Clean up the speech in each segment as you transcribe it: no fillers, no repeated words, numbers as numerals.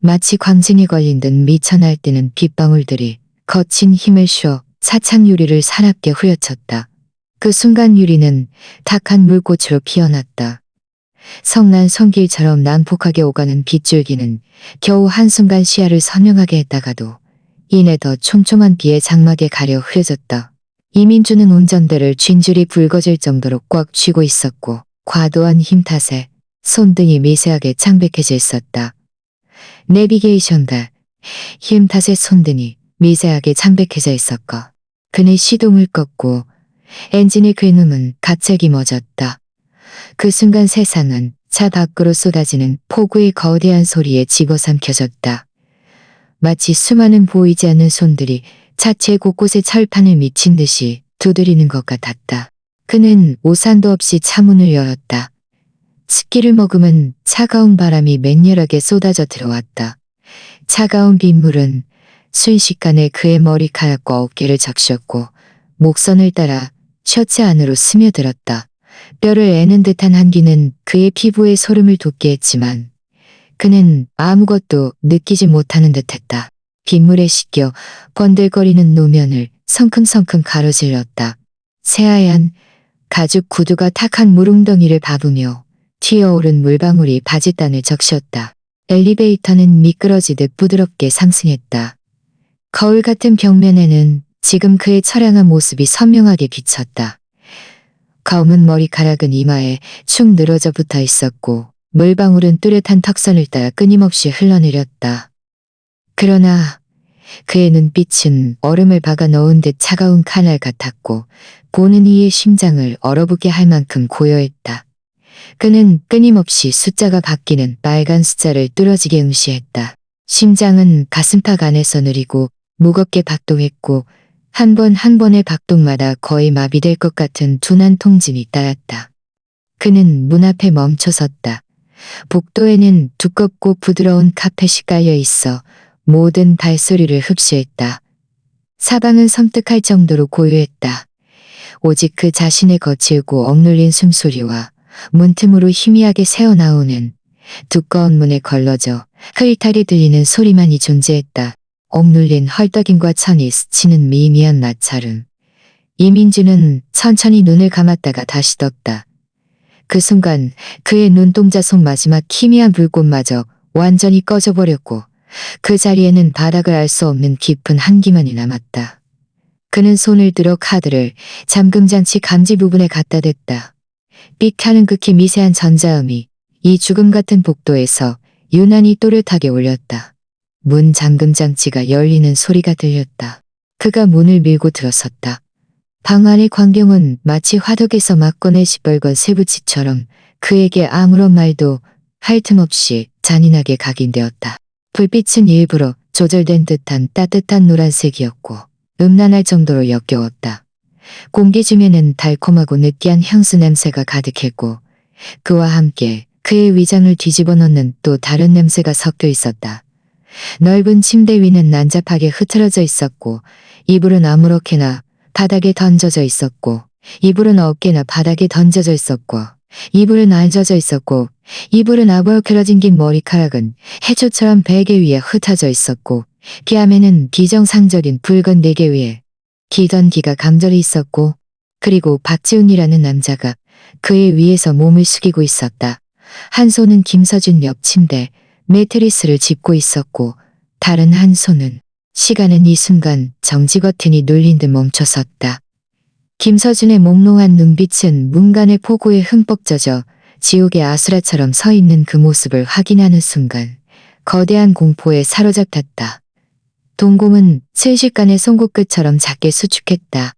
마치 광증에 걸린 듯 미쳐 날뛰는 빗방울들이 거친 힘을 쉬어 차창 유리를 사납게 후려쳤다. 그 순간 유리는 탁한 물꽃으로 피어났다. 성난 손길처럼 난폭하게 오가는 빗줄기는 겨우 한순간 시야를 선명하게 했다가도 이내 더 촘촘한 비의 장막에 가려 흐려졌다. 이민주는 운전대를 쥔줄이 붉어질 정도로 꽉 쥐고 있었고 과도한 힘 탓에 손등이 미세하게 창백해져 있었다. 내비게이션다. 힘 탓에 손등이 미세하게 창백해져 있었고 그는 시동을 껐고 엔진의 굉음은 갑자기 멎었다. 그 순간 세상은 차 밖으로 쏟아지는 폭우의 거대한 소리에 집어삼켜졌다. 마치 수많은 보이지 않는 손들이 차체 곳곳에 철판을 미친 듯이 두드리는 것 같았다. 그는 오산도 없이 차문을 열었다. 습기를 머금은 차가운 바람이 맹렬하게 쏟아져 들어왔다. 차가운 빗물은 순식간에 그의 머리카락과 어깨를 적셨고 목선을 따라 셔츠 안으로 스며들었다. 뼈를 애는 듯한 한기는 그의 피부에 소름을 돋게 했지만 그는 아무것도 느끼지 못하는 듯했다. 빗물에 씻겨 번들거리는 노면을 성큼성큼 가로질렀다. 새하얀 가죽 구두가 탁한 물웅덩이를 밟으며 튀어오른 물방울이 바짓단을 적셨다. 엘리베이터는 미끄러지듯 부드럽게 상승했다. 거울 같은 벽면에는 지금 그의 처량한 모습이 선명하게 비쳤다. 검은 머리카락은 이마에 축 늘어져 붙어 있었고 물방울은 뚜렷한 턱선을 따라 끊임없이 흘러내렸다. 그러나 그의 눈빛은 얼음을 박아 넣은 듯 차가운 칼날 같았고 보는 이의 심장을 얼어붙게 할 만큼 고요했다. 그는 끊임없이 숫자가 바뀌는 빨간 숫자를 뚫어지게 응시했다. 심장은 가슴팍 안에서 느리고 무겁게 박동했고 한 번 한 번의 박동마다 거의 마비될 것 같은 둔한 통짐이 따랐다. 그는 문 앞에 멈춰섰다. 복도에는 두껍고 부드러운 카펫이 깔려 있어 모든 발소리를 흡수했다. 사방은 섬뜩할 정도로 고요했다. 오직 그 자신의 거칠고 억눌린 숨소리와 문틈으로 희미하게 새어나오는 두꺼운 문에 걸러져 흐릿하게 들리는 소리만이 존재했다. 억눌린 헐떡임과 천이 스치는 미미한 마찰음. 이민주는 천천히 눈을 감았다가 다시 떴다. 그 순간 그의 눈동자 속 마지막 희미한 불꽃마저 완전히 꺼져버렸고 그 자리에는 바닥을 알 수 없는 깊은 한기만이 남았다. 그는 손을 들어 카드를 잠금장치 감지 부분에 갖다 댔다. 삑하는 극히 미세한 전자음이 이 죽음 같은 복도에서 유난히 또렷하게 울렸다. 문 잠금장치가 열리는 소리가 들렸다. 그가 문을 밀고 들어섰다. 방 안의 광경은 마치 화덕에서 막 꺼내 시뻘건 쇠붙이처럼 그에게 아무런 말도 할 틈 없이 잔인하게 각인되었다. 불빛은 일부러 조절된 듯한 따뜻한 노란색이었고 음란할 정도로 역겨웠다. 공기 중에는 달콤하고 느끼한 향수 냄새가 가득했고 그와 함께 그의 위장을 뒤집어 놓는 또 다른 냄새가 섞여 있었다. 넓은 침대 위는 난잡하게 흐트러져 있었고 이불은 아무렇게나 바닥에 던져져 있었고 이불은 어깨나 바닥에 던져져 있었고 이불은 앉아져 있었고 이불은 아부러켜진 긴 머리카락은 해초처럼 베개 위에 흩어져 있었고 뺨에는 비정상적인 붉은 베개 위에 기던 기가 감절이 있었고 그리고 박지훈이라는 남자가 그의 위에서 몸을 숙이고 있었다. 한 손은 김서준 옆 침대 매트리스를 짚고 있었고 다른 한 손은 시간은 이 순간 정지 버튼이 눌린 듯 멈춰섰다. 김서준의 몽롱한 눈빛은 문간의 폭우에 흠뻑 젖어 지옥의 아수라처럼 서 있는 그 모습을 확인하는 순간 거대한 공포에 사로잡혔다. 동공은 순식간에 송곳끝처럼 작게 수축했다.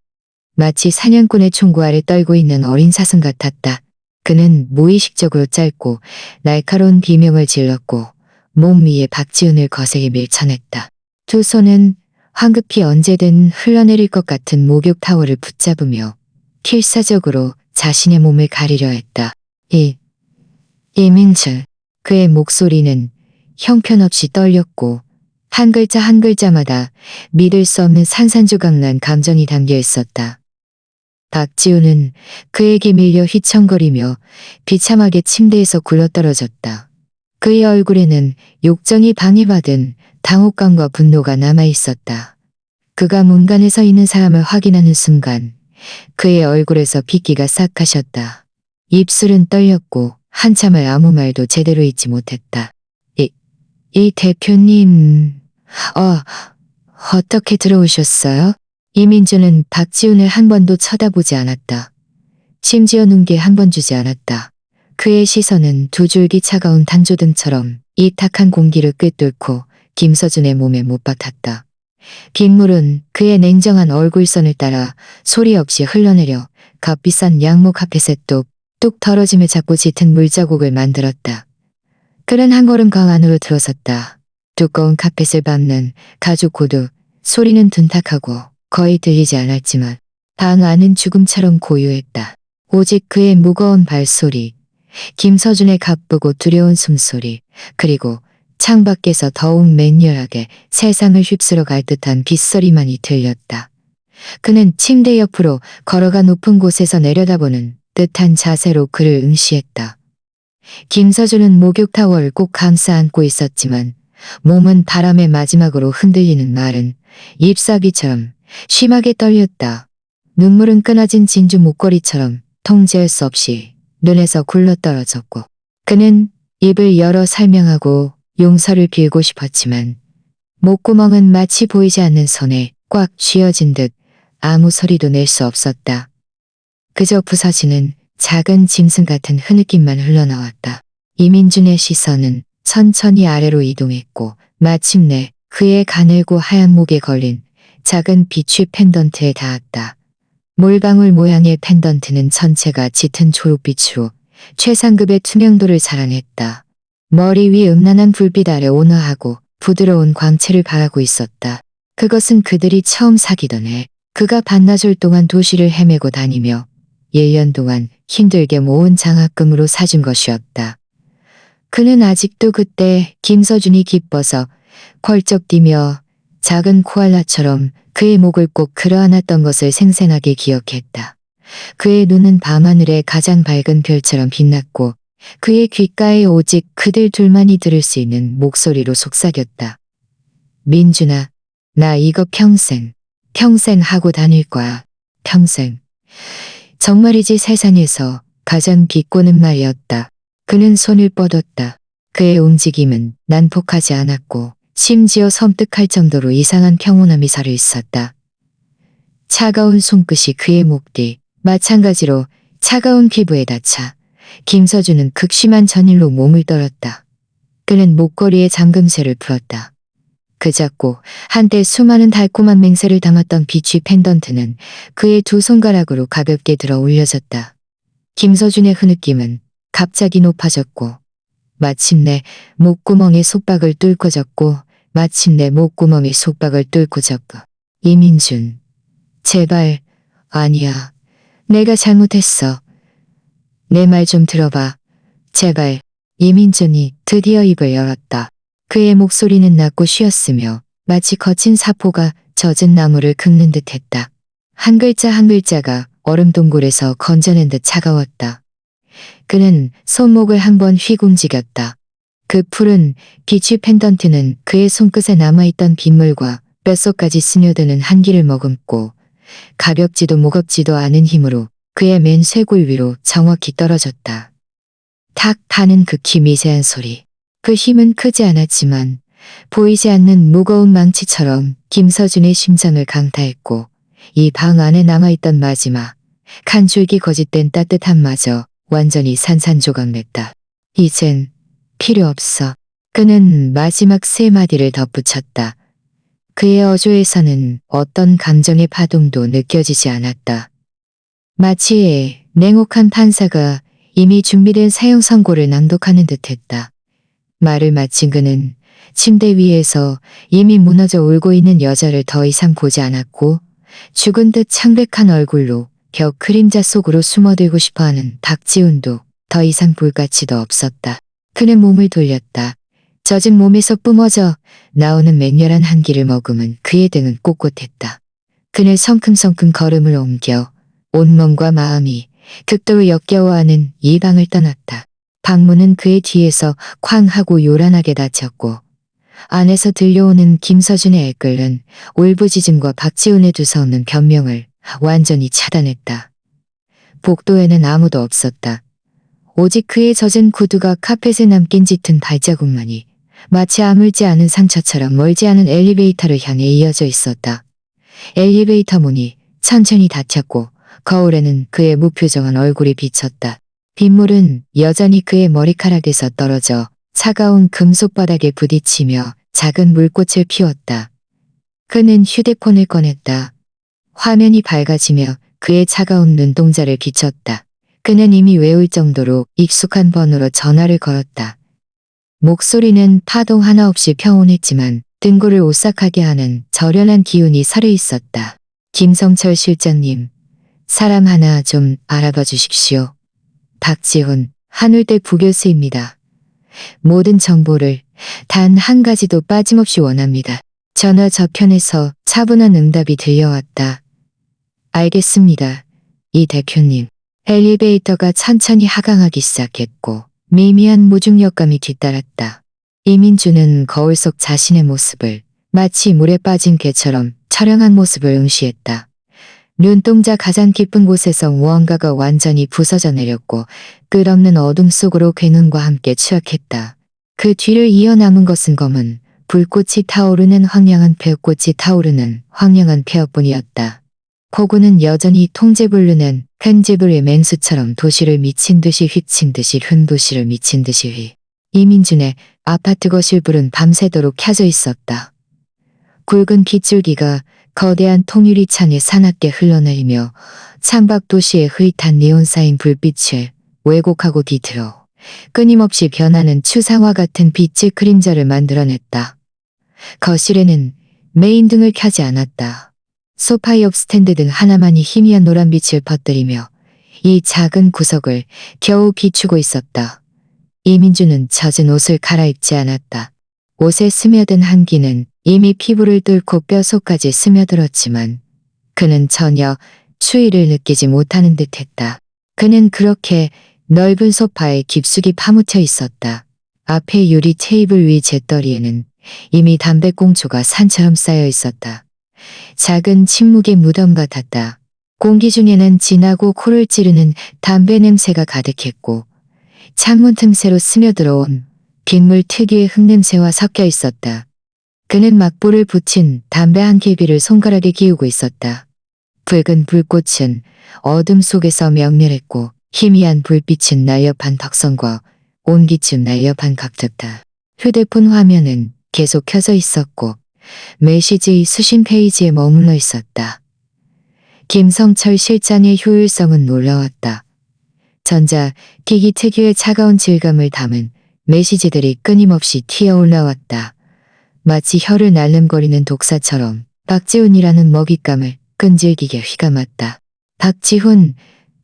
마치 사냥꾼의 총구 아래 떨고 있는 어린 사슴 같았다. 그는 무의식적으로 짧고 날카로운 비명을 질렀고 몸 위에 박지훈을 거세게 밀쳐냈다. 두 손은 황급히 언제든 흘러내릴 것 같은 목욕 타월을 붙잡으며 필사적으로 자신의 몸을 가리려 했다. 이민철. 그의 목소리는 형편없이 떨렸고 한 글자 한 글자마다 믿을 수 없는 산산조각난 감정이 담겨 있었다. 박지훈은 그에게 밀려 휘청거리며 비참하게 침대에서 굴러떨어졌다. 그의 얼굴에는 욕정이 방해받은 당혹감과 분노가 남아 있었다. 그가 문간에 서 있는 사람을 확인하는 순간 그의 얼굴에서 빗기가 싹 가셨다. 입술은 떨렸고 한참을 아무 말도 제대로 잊지 못했다. 이 대표님, 어떻게 들어오셨어요? 이민주는 박지훈을 한 번도 쳐다보지 않았다. 심지어 눈길 한 번 주지 않았다. 그의 시선은 두 줄기 차가운 단조등처럼 이 탁한 공기를 꿰뚫고 김서준의 몸에 못박았다. 빗물은 그의 냉정한 얼굴선을 따라 소리 없이 흘러내려 값비싼 양모 카펫에 뚝뚝 털어짐을 잡고 짙은 물자국을 만들었다. 그는 한 걸음 강 안으로 들어섰다. 두꺼운 카펫을 밟는 가죽 고두 소리는 둔탁하고 거의 들리지 않았지만 방 안은 죽음처럼 고요했다. 오직 그의 무거운 발소리, 김서준의 가쁘고 두려운 숨소리, 그리고 창밖에서 더욱 맹렬하게 세상을 휩쓸어 갈 듯한 빗소리만이 들렸다. 그는 침대 옆으로 걸어가 높은 곳에서 내려다보는 듯한 자세로 그를 응시했다. 김서준은 목욕 타월을 꼭 감싸 안고 있었지만 몸은 바람에 마지막으로 흔들리는 마른 잎사귀처럼 심하게 떨렸다. 눈물은 끊어진 진주 목걸이처럼 통제할 수 없이 눈에서 굴러떨어졌고 그는 입을 열어 설명하고 용서를 빌고 싶었지만 목구멍은 마치 보이지 않는 손에 꽉 쥐어진 듯 아무 소리도 낼 수 없었다. 그저 부서지는 작은 짐승 같은 흐느낌만 흘러나왔다. 이민준의 시선은 천천히 아래로 이동했고 마침내 그의 가늘고 하얀 목에 걸린 작은 비추 펜던트에 닿았다. 물방울 모양의 펜던트는 전체가 짙은 초록빛으로 최상급의 투명도를 자랑했다. 머리 위 음란한 불빛 아래 온화하고 부드러운 광채를 발하고 있었다. 그것은 그들이 처음 사귀던 해 그가 반나절 동안 도시를 헤매고 다니며 1년 동안 힘들게 모은 장학금으로 사준 것이었다. 그는 아직도 그때 김서준이 기뻐서 펄쩍 뛰며 작은 코알라처럼 그의 목을 꼭 끌어안았던 것을 생생하게 기억했다. 그의 눈은 밤하늘의 가장 밝은 별처럼 빛났고 그의 귓가에 오직 그들 둘만이 들을 수 있는 목소리로 속삭였다. 민준아, 나 이거 평생 하고 다닐 거야. 평생. 정말이지 세상에서 가장 비꼬는 말이었다. 그는 손을 뻗었다. 그의 움직임은 난폭하지 않았고 심지어 섬뜩할 정도로 이상한 평온함이 살아있었다. 차가운 손끝이 그의 목 뒤, 마찬가지로 차가운 피부에 닿자 김서준은 극심한 전율로 몸을 떨었다. 그는 목걸이에 잠금쇠를 풀었다. 그 작고 한때 수많은 달콤한 맹세를 담았던 비취 펜던트는 그의 두 손가락으로 가볍게 들어 올려졌다. 김서준의 흐느낌은 갑자기 높아졌고 마침내 목구멍에 속박을 뚫고 졌고 마침내 목구멍에 속박을 뚫고 졌고 이민준, 제발, 아니야. 내가 잘못했어. 내 말 좀 들어봐. 제발. 이민준이 드디어 입을 열었다. 그의 목소리는 낮고 쉬었으며 마치 거친 사포가 젖은 나무를 긁는 듯 했다. 한 글자 한 글자가 얼음 동굴에서 건져낸 듯 차가웠다. 그는 손목을 한번 휙 움직였다. 그 푸른 비취 펜던트는 그의 손끝에 남아있던 빗물과 뼛속까지 스며드는 한기를 머금고 가볍지도 무겁지도 않은 힘으로 그의 맨 쇄골 위로 정확히 떨어졌다. 탁 하는 극히 미세한 소리. 그 힘은 크지 않았지만 보이지 않는 무거운 망치처럼 김서준의 심장을 강타했고 이 방 안에 남아있던 마지막 한 줄기 거짓된 따뜻함마저 완전히 산산조각냈다. 이젠 필요 없어. 그는 마지막 세 마디를 덧붙였다. 그의 어조에서는 어떤 감정의 파동도 느껴지지 않았다. 마치 냉혹한 판사가 이미 준비된 사형 선고를 낭독하는 듯했다. 말을 마친 그는 침대 위에서 이미 무너져 울고 있는 여자를 더 이상 보지 않았고 죽은 듯 창백한 얼굴로 벽 그림자 속으로 숨어들고 싶어하는 박지훈도 더 이상 볼 가치도 없었다. 그는 몸을 돌렸다. 젖은 몸에서 뿜어져 나오는 맹렬한 한기를 머금은 그의 등은 꼿꼿했다. 그는 성큼성큼 걸음을 옮겨 온몸과 마음이 극도로 역겨워하는 이 방을 떠났다. 방문은 그의 뒤에서 쾅 하고 요란하게 닫혔고 안에서 들려오는 김서준의 애끓는 울부짖음과 박지훈의 두서없는 변명을 완전히 차단했다. 복도에는 아무도 없었다. 오직 그의 젖은 구두가 카펫에 남긴 짙은 발자국만이 마치 아물지 않은 상처처럼 멀지 않은 엘리베이터를 향해 이어져 있었다. 엘리베이터 문이 천천히 닫혔고 거울에는 그의 무표정한 얼굴이 비쳤다. 빗물은 여전히 그의 머리카락에서 떨어져 차가운 금속 바닥에 부딪히며 작은 물꽃을 피웠다. 그는 휴대폰을 꺼냈다. 화면이 밝아지며 그의 차가운 눈동자를 비췄다. 그는 이미 외울 정도로 익숙한 번호로 전화를 걸었다. 목소리는 파동 하나 없이 평온했지만 등골을 오싹하게 하는 저련한 기운이 서려 있었다. 김성철 실장님, 사람 하나 좀 알아봐 주십시오. 박지훈, 한울대 부교수입니다. 모든 정보를 단 한 가지도 빠짐없이 원합니다. 전화 저편에서 차분한 응답이 들려왔다. 알겠습니다. 이 대표님. 엘리베이터가 천천히 하강하기 시작했고 미미한 무중력감이 뒤따랐다. 이민주는 거울 속 자신의 모습을 마치 물에 빠진 개처럼 처량한 모습을 응시했다. 눈동자 가장 깊은 곳에서 무언가가 완전히 부서져 내렸고 끝없는 어둠 속으로 괴눈과 함께 추락했다. 그 뒤를 이어 남은 것은 검은 불꽃이 타오르는 황량한 폐꽃이 타오르는 황량한 폐허뿐이었다. 폭우는 여전히 통제불르는 편지불의 맹수처럼 도시를 미친 듯이 휩친 듯이 흠도시를 미친 듯이 휘. 이민준의 아파트 거실 불은 밤새도록 켜져 있었다. 굵은 빗줄기가 거대한 통유리 창에 사납게 흘러내리며 창밖 도시의 흐릿한 네온사인 불빛을 왜곡하고 뒤틀어 끊임없이 변하는 추상화 같은 빛의 그림자를 만들어냈다. 거실에는 메인 등을 켜지 않았다. 소파 옆 스탠드 등 하나만이 희미한 노란빛을 퍼뜨리며 이 작은 구석을 겨우 비추고 있었다. 이민주는 젖은 옷을 갈아입지 않았다. 옷에 스며든 한기는 이미 피부를 뚫고 뼛속까지 스며들었지만 그는 전혀 추위를 느끼지 못하는 듯했다. 그는 그렇게 넓은 소파에 깊숙이 파묻혀 있었다. 앞에 유리 테이블 위 재떨이에는 이미 담배꽁초가 산처럼 쌓여 있었다. 작은 침묵의 무덤 같았다. 공기 중에는 진하고 코를 찌르는 담배 냄새가 가득했고 창문 틈새로 스며들어온 빗물 특유의 흙냄새와 섞여 있었다. 그는 막불을 붙인 담배 한 개비를 손가락에 기우고 있었다. 붉은 불꽃은 어둠 속에서 명렬했고 희미한 불빛은 날렵한 덕선과 온기쯤 날렵한 각졌다. 휴대폰 화면은 계속 켜져 있었고 메시지 수신 페이지에 머물러 있었다. 김성철 실장의 효율성은 놀라웠다. 전자 기기 특유의 차가운 질감을 담은 메시지들이 끊임없이 튀어 올라왔다. 마치 혀를 날름거리는 독사처럼 박지훈이라는 먹잇감을 끈질기게 휘감았다. 박지훈,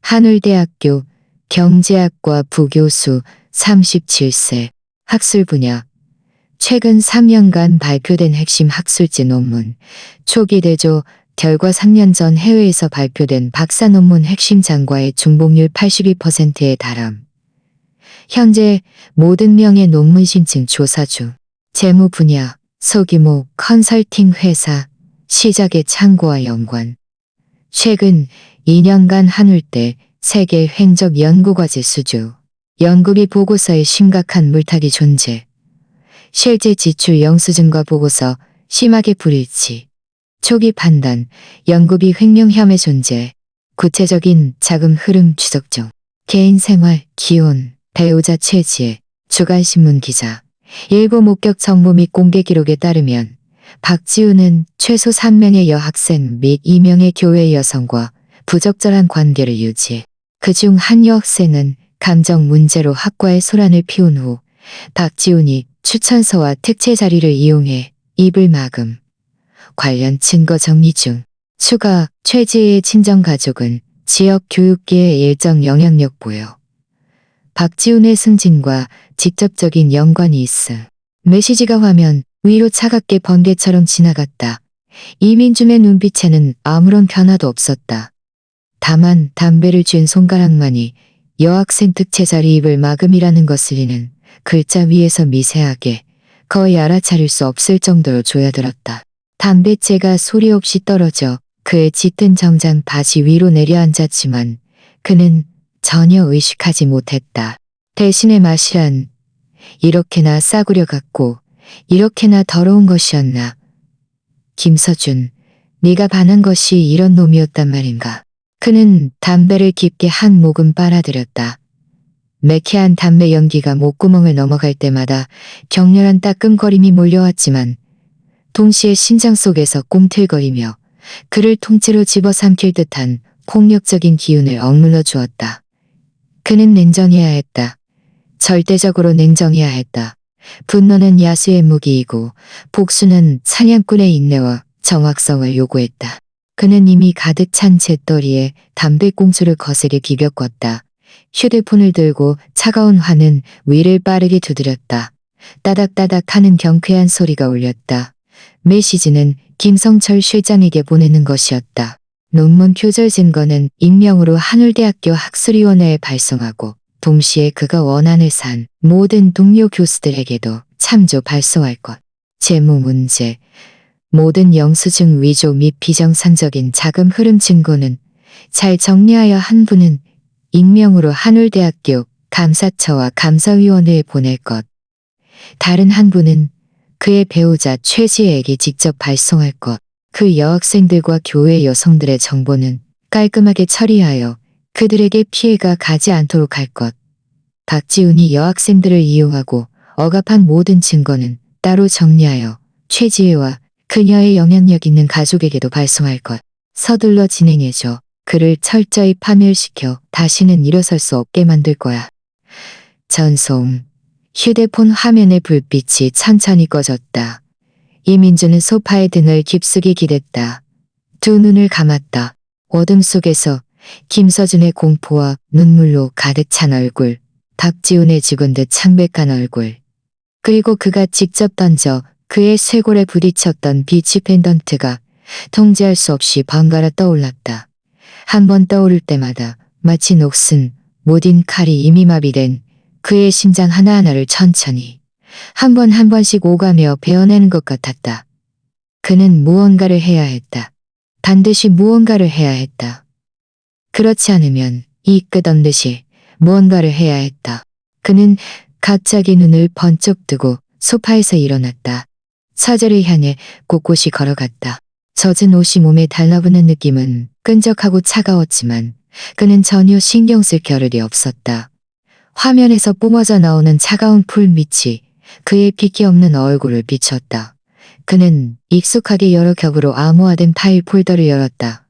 한울대학교 경제학과 부교수 37세, 학술 분야. 최근 3년간 발표된 핵심 학술지 논문, 초기 대조, 결과 3년 전 해외에서 발표된 박사 논문 핵심 장과의 중복률 82%에 달함. 현재 모든 명의 논문 신청 조사 중. 재무 분야, 소규모 컨설팅 회사, 시작의 창고와 연관. 최근 2년간 한울대 세계 횡적 연구과제 수주. 연구비 보고서에 심각한 물타기 존재. 실제 지출 영수증과 보고서 심하게 불일치. 초기 판단, 연구비 횡령 혐의 존재. 구체적인 자금 흐름 추적 중. 개인 생활, 기혼, 배우자 최지혜, 주간신문 기자. 일부 목격 정보 및 공개 기록에 따르면 박지훈은 최소 3명의 여학생 및 2명의 교회 여성과 부적절한 관계를 유지해 그중 한 여학생은 감정 문제로 학과에 소란을 피운 후 박지훈이 추천서와 특채 자리를 이용해 입을 막음. 관련 증거 정리 중. 추가 최지혜의 친정가족은 지역 교육계에 일정 영향력 보여 박지훈의 승진과 직접적인 연관이 있어. 메시지가 화면 위로 차갑게 번개처럼 지나갔다. 이민준의 눈빛에는 아무런 변화도 없었다. 다만 담배를 쥔 손가락만이 여학생 특채자리 입을 막음이라는 것을리는 글자 위에서 미세하게 거의 알아차릴 수 없을 정도로 조여들었다. 담뱃재가 소리 없이 떨어져 그의 짙은 정장 바지 위로 내려앉았지만 그는 전혀 의식하지 못했다. 대신에 맛이란 이렇게나 싸구려 같고 이렇게나 더러운 것이었나. 김서준, 네가 반한 것이 이런 놈이었단 말인가. 그는 담배를 깊게 한 모금 빨아들였다. 매캐한 담배 연기가 목구멍을 넘어갈 때마다 격렬한 따끔거림이 몰려왔지만 동시에 심장 속에서 꿈틀거리며 그를 통째로 집어삼킬 듯한 폭력적인 기운을 억눌러 주었다. 그는 냉정해야 했다. 절대적으로 냉정해야 했다. 분노는 야수의 무기이고 복수는 사냥꾼의 인내와 정확성을 요구했다. 그는 이미 가득 찬 잿더리에 담배꽁초를 거세게 비벼꿨다. 휴대폰을 들고 차가운 화는 위를 빠르게 두드렸다. 따닥따닥 하는 경쾌한 소리가 울렸다. 메시지는 김성철 실장에게 보내는 것이었다. 논문 표절 증거는 익명으로 한울대학교 학술위원회에 발송하고 동시에 그가 원안을 산 모든 동료 교수들에게도 참조 발송할 것. 재무 문제, 모든 영수증 위조 및 비정상적인 자금 흐름 증거는 잘 정리하여 한 분은 익명으로 한울대학교 감사처와 감사위원회에 보낼 것. 다른 한 분은 그의 배우자 최지혜에게 직접 발송할 것. 그 여학생들과 교회 여성들의 정보는 깔끔하게 처리하여 그들에게 피해가 가지 않도록 할 것. 박지훈이 여학생들을 이용하고 억압한 모든 증거는 따로 정리하여 최지혜와 그녀의 영향력 있는 가족에게도 발송할 것. 서둘러 진행해줘. 그를 철저히 파멸시켜 다시는 일어설 수 없게 만들 거야. 전송. 휴대폰 화면의 불빛이 천천히 꺼졌다. 이민주는 소파에 등을 깊숙이 기댔다. 두 눈을 감았다. 어둠 속에서 김서준의 공포와 눈물로 가득 찬 얼굴, 박지훈의 죽은 듯 창백한 얼굴, 그리고 그가 직접 던져 그의 쇄골에 부딪혔던 비치 펜던트가 통제할 수 없이 번갈아 떠올랐다. 한 번 떠오를 때마다 마치 녹슨 모딘 칼이 이미 마비된 그의 심장 하나하나를 천천히 한 번 한 번씩 오가며 베어내는 것 같았다. 그는 무언가를 해야 했다. 반드시 무언가를 해야 했다. 그렇지 않으면 이 끝없듯이 무언가를 해야 했다. 그는 갑자기 눈을 번쩍 뜨고 소파에서 일어났다. 서재를 향해 꼿꼿이 걸어갔다. 젖은 옷이 몸에 달라붙는 느낌은 끈적하고 차가웠지만 그는 전혀 신경 쓸 겨를이 없었다. 화면에서 뿜어져 나오는 차가운 풀빛이 그의 핏기 없는 얼굴을 비췄다. 그는 익숙하게 여러 겹으로 암호화된 파일 폴더를 열었다.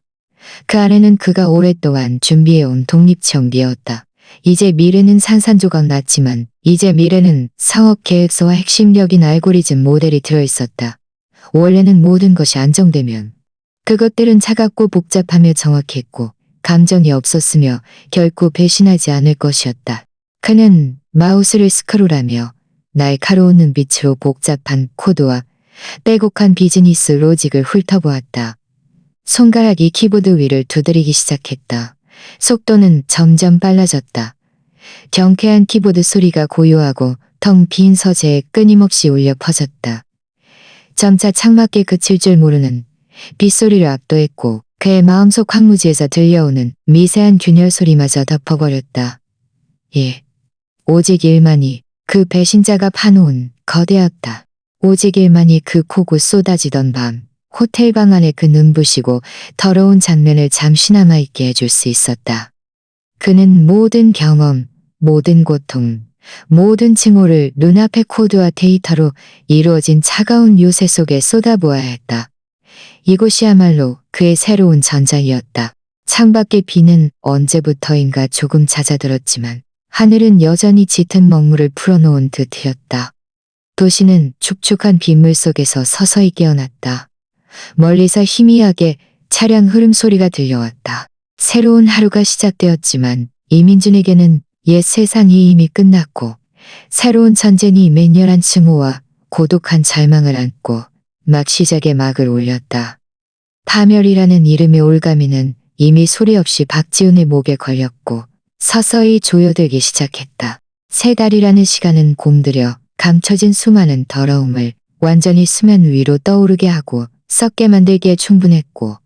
그 안에는 그가 오랫동안 준비해온 독립청비였다. 이제 미래는 산산조각 났지만 이제 미래는 사업계획서와 핵심력인 알고리즘 모델이 들어있었다. 원래는 모든 것이 안정되면 그것들은 차갑고 복잡하며 정확했고 감정이 없었으며 결코 배신하지 않을 것이었다. 그는 마우스를 스크롤하며 날카로운 눈빛으로 복잡한 코드와 빼곡한 비즈니스 로직을 훑어보았다. 손가락이 키보드 위를 두드리기 시작했다. 속도는 점점 빨라졌다. 경쾌한 키보드 소리가 고요하고 텅 빈 서재에 끊임없이 울려 퍼졌다. 점차 창밖에 그칠 줄 모르는 빗소리를 압도했고 그의 마음속 황무지에서 들려오는 미세한 균열 소리마저 덮어버렸다. 예, 오직 일만이 그 배신자가 파놓은 거대였다. 오직 일만이 그 코고 쏟아지던 밤 호텔방 안에 그 눈부시고 더러운 장면을 잠시나마 잊게 해줄 수 있었다. 그는 모든 경험, 모든 고통, 모든 칭호를 눈앞의 코드와 데이터로 이루어진 차가운 요새 속에 쏟아부어야 했다. 이곳이야말로 그의 새로운 전장이었다. 창밖의 비는 언제부터인가 조금 잦아들었지만 하늘은 여전히 짙은 먹물을 풀어놓은 듯이었다. 도시는 축축한 빗물 속에서 서서히 깨어났다. 멀리서 희미하게 차량 흐름 소리가 들려왔다. 새로운 하루가 시작되었지만 이민준에게는 옛 세상이 이미 끝났고 새로운 전쟁이 맹렬한 증오와 고독한 절망을 안고 막 시작의 막을 올렸다. 파멸이라는 이름의 올가미는 이미 소리 없이 박지훈의 목에 걸렸고 서서히 조여들기 시작했다. 3달이라는 시간은 곰들여 감춰진 수많은 더러움을 완전히 수면 위로 떠오르게 하고 썩게 만들기에 충분했고,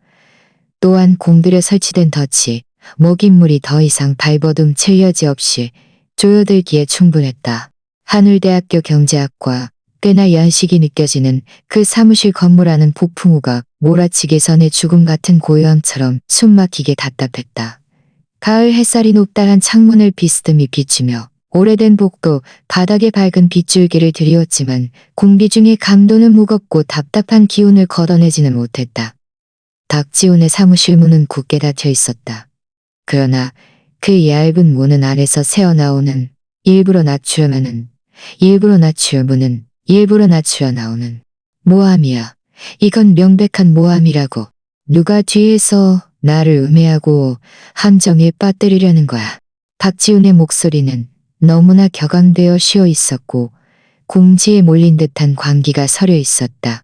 또한 공들여 설치된 덫이 목잇물이 더 이상 발버둥칠 여지 없이 조여들기에 충분했다. 한울대학교 경제학과 꽤나 연식이 느껴지는 그 사무실 건물 안은 폭풍우가 몰아치기 전에 죽음 같은 고요함처럼 숨막히게 답답했다. 가을 햇살이 높다란 창문을 비스듬히 비추며 오래된 복도 바닥에 밝은 빗줄기를 드리웠지만 공기 중에 감도는 무겁고 답답한 기운을 걷어내지는 못했다. 박지훈의 사무실 문은 굳게 닫혀 있었다. 그러나 그 얇은 문은 안에서 새어나오는 일부러 낮추어 문은 일부러 낮추어 나오는 모함이야. 이건 명백한 모함이라고. 누가 뒤에서 나를 음해하고 함정에 빠뜨리려는 거야. 박지훈의 목소리는 너무나 격앙되어 쉬어 있었고 공지에 몰린 듯한 광기가 서려 있었다.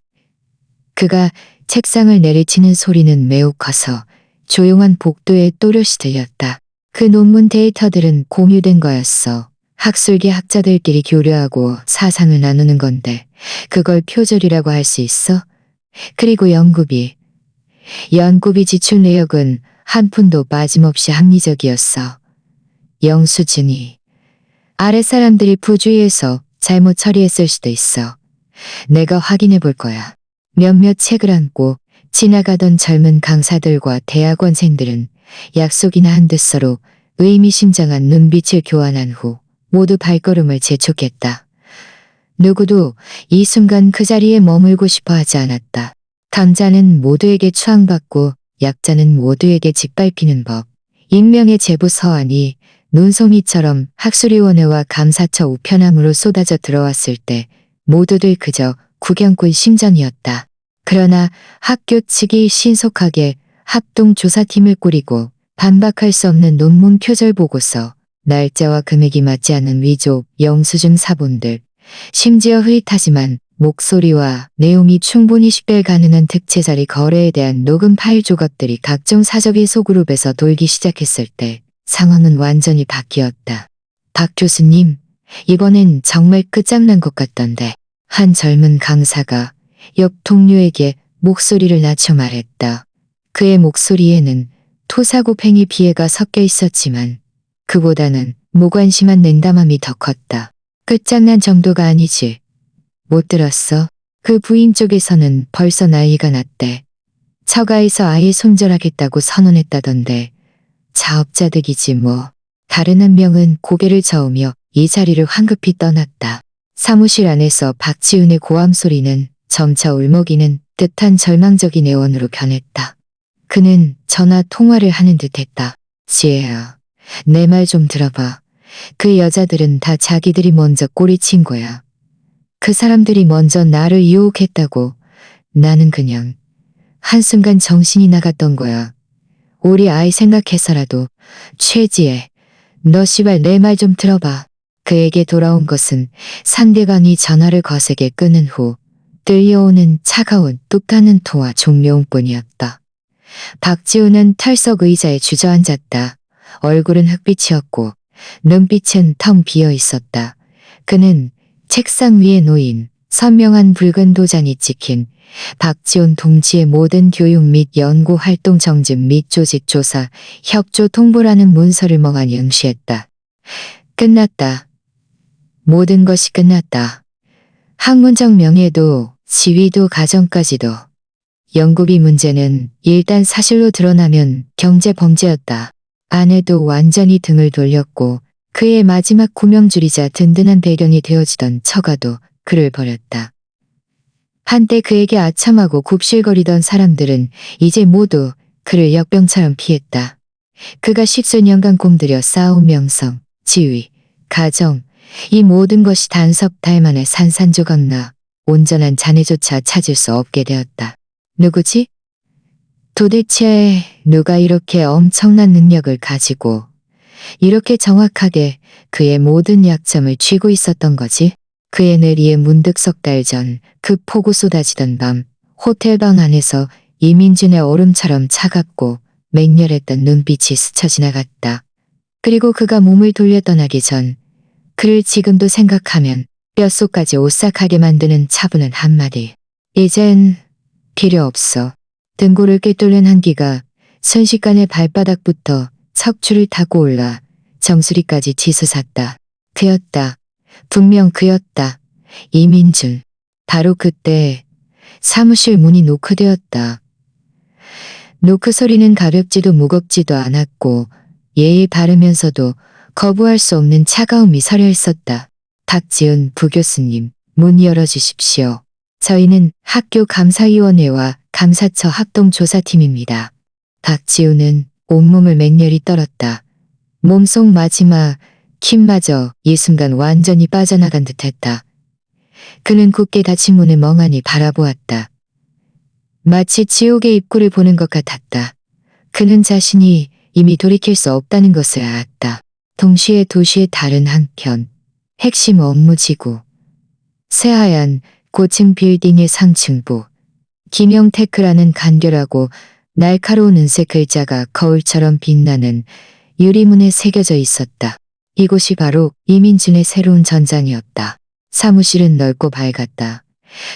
그가 책상을 내리치는 소리는 매우 커서 조용한 복도에 또렷이 들렸다. 그 논문 데이터들은 공유된 거였어. 학술계 학자들끼리 교류하고 사상을 나누는 건데 그걸 표절이라고 할 수 있어? 그리고 연구비 지출 내역은 한 푼도 빠짐없이 합리적이었어. 영수증이 아랫사람들이 부주의해서 잘못 처리했을 수도 있어. 내가 확인해 볼 거야. 몇몇 책을 안고 지나가던 젊은 강사들과 대학원생들은 약속이나 한 듯 서로 의미심장한 눈빛을 교환한 후 모두 발걸음을 재촉했다. 누구도 이 순간 그 자리에 머물고 싶어 하지 않았다. 강자는 모두에게 추앙받고 약자는 모두에게 짓밟히는 법. 익명의 제보 서한이 눈송이처럼 학술위원회와 감사처 우편함으로 쏟아져 들어왔을 때 모두들 그저 구경꾼 심정이었다. 그러나 학교 측이 신속하게 합동조사팀을 꾸리고 반박할 수 없는 논문 표절 보고서, 날짜와 금액이 맞지 않는 위조 영수증 사본들, 심지어 흐릿하지만 목소리와 내용이 충분히 식별 가능한 특채자리 거래에 대한 녹음 파일 조각들이 각종 사저비 소그룹에서 돌기 시작했을 때 상황은 완전히 바뀌었다. 박 교수님, 이번엔 정말 끝장난 것 같던데. 한 젊은 강사가 옆 동료에게 목소리를 낮춰 말했다. 그의 목소리에는 토사구팽이 비애가 섞여 있었지만 그보다는 무관심한 냉담함이 더 컸다. 끝장난 정도가 아니지. 못 들었어? 그 부인 쪽에서는 벌써 난리가 났대. 처가에서 아예 손절하겠다고 선언했다던데. 자업자득이지 뭐. 다른 한 명은 고개를 저으며 이 자리를 황급히 떠났다. 사무실 안에서 박지훈의 고함 소리는 점차 울먹이는 듯한 절망적인 애원으로 변했다. 그는 전화 통화를 하는 듯했다. 지혜야, 내 말 좀 들어봐. 그 여자들은 다 자기들이 먼저 꼬리친 거야. 그 사람들이 먼저 나를 유혹했다고. 나는 그냥 한순간 정신이 나갔던 거야. 우리 아이 생각해서라도. 최지혜, 너 씨발 내 말 좀 들어봐. 그에게 돌아온 것은 상대방이 전화를 거세게 끊은 후 들려오는 차가운 뚝 가는 토와 종묘음뿐이었다. 박지훈은 털석 의자에 주저앉았다. 얼굴은 흑빛이었고 눈빛은 텅 비어 있었다. 그는 책상 위에 놓인 선명한 붉은 도장이 찍힌 박지훈 동지의 모든 교육 및 연구 활동 정진 및 조직 조사, 협조 통보라는 문서를 멍하니 응시했다. 끝났다. 모든 것이 끝났다. 학문적 명예도 지위도 가정까지도. 연구비 문제는 일단 사실로 드러나면 경제범죄였다. 아내도 완전히 등을 돌렸고 그의 마지막 구명줄이자 든든한 배경이 되어주던 처가도 그를 버렸다. 한때 그에게 아참하고 굽실거리던 사람들은 이제 모두 그를 역병처럼 피했다. 그가 10수년간 곰들여 쌓아온 명성, 지위, 가정, 이 모든 것이 단석 달 만에 산산조각나 온전한 자네조차 찾을 수 없게 되었다. 누구지? 도대체 누가 이렇게 엄청난 능력을 가지고 이렇게 정확하게 그의 모든 약점을 쥐고 있었던 거지? 그의 뇌리에 문득 석 달 전 그 폭우 쏟아지던 밤 호텔방 안에서 이민준의 얼음처럼 차갑고 맹렬했던 눈빛이 스쳐 지나갔다. 그리고 그가 몸을 돌려 떠나기 전 그를 지금도 생각하면 뼛속까지 오싹하게 만드는 차분한 한마디. 이젠 필요 없어. 등골을 꿰뚫는 한기가 순식간에 발바닥부터 척추를 타고 올라 정수리까지 치솟았다. 그였다. 분명 그였다. 이민준. 바로 그때 사무실 문이 노크되었다. 노크 소리는 가볍지도 무겁지도 않았고 예의 바르면서도 거부할 수 없는 차가움이 서려 있었다. 박지은 부교수님, 문 열어주십시오. 저희는 학교 감사위원회와 감사처 합동조사팀입니다. 박지우는 온몸을 맹렬히 떨었다. 몸속 마지막 힘마저 이 순간 완전히 빠져나간 듯했다. 그는 굳게 닫힌 문을 멍하니 바라보았다. 마치 지옥의 입구를 보는 것 같았다. 그는 자신이 이미 돌이킬 수 없다는 것을 알았다. 동시에 도시의 다른 한편, 핵심 업무지구. 새하얀 고층 빌딩의 상층부. 김영테크라는 간결하고 날카로운 은색 글자가 거울처럼 빛나는 유리문에 새겨져 있었다. 이곳이 바로 이민준의 새로운 전장이었다. 사무실은 넓고 밝았다.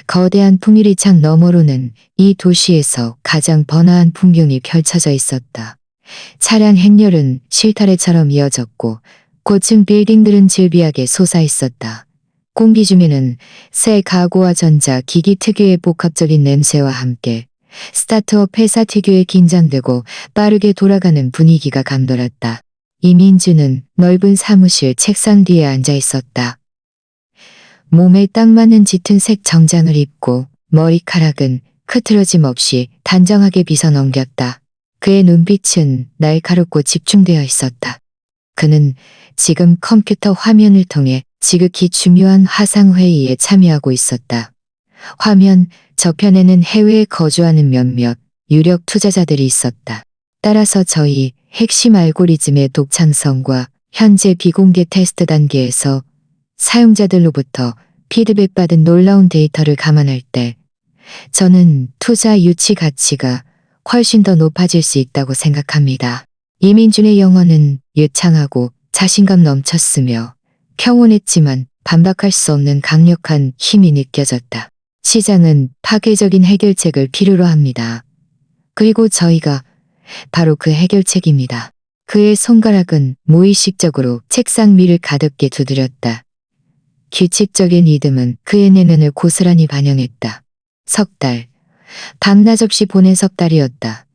거대한 풍유리창 너머로는 이 도시에서 가장 번화한 풍경이 펼쳐져 있었다. 차량 행렬은 실타래처럼 이어졌고 고층 빌딩들은 질비하게 솟아있었다. 공기 중에는 새 가구와 전자 기기 특유의 복합적인 냄새와 함께 스타트업 회사 특유의 긴장되고 빠르게 돌아가는 분위기가 감돌았다. 이민주는 넓은 사무실 책상 뒤에 앉아 있었다. 몸에 딱 맞는 짙은 색 정장을 입고 머리카락은 흐트러짐 없이 단정하게 빗어 넘겼다. 그의 눈빛은 날카롭고 집중되어 있었다. 그는 지금 컴퓨터 화면을 통해 지극히 중요한 화상회의에 참여하고 있었다. 화면 저편에는 해외에 거주하는 몇몇 유력 투자자들이 있었다. 따라서 저희 핵심 알고리즘의 독창성과 현재 비공개 테스트 단계에서 사용자들로부터 피드백받은 놀라운 데이터를 감안할 때 저는 투자 유치 가치가 훨씬 더 높아질 수 있다고 생각합니다. 이민준의 영어는 유창하고 자신감 넘쳤으며 평온했지만 반박할 수 없는 강력한 힘이 느껴졌다. 시장은 파괴적인 해결책을 필요로 합니다. 그리고 저희가 바로 그 해결책입니다. 그의 손가락은 무의식적으로 책상 위를 가볍게 두드렸다. 규칙적인 리듬은 그의 내면을 고스란히 반영했다. 석 달, 밤낮 없이 보낸 석 달이었다.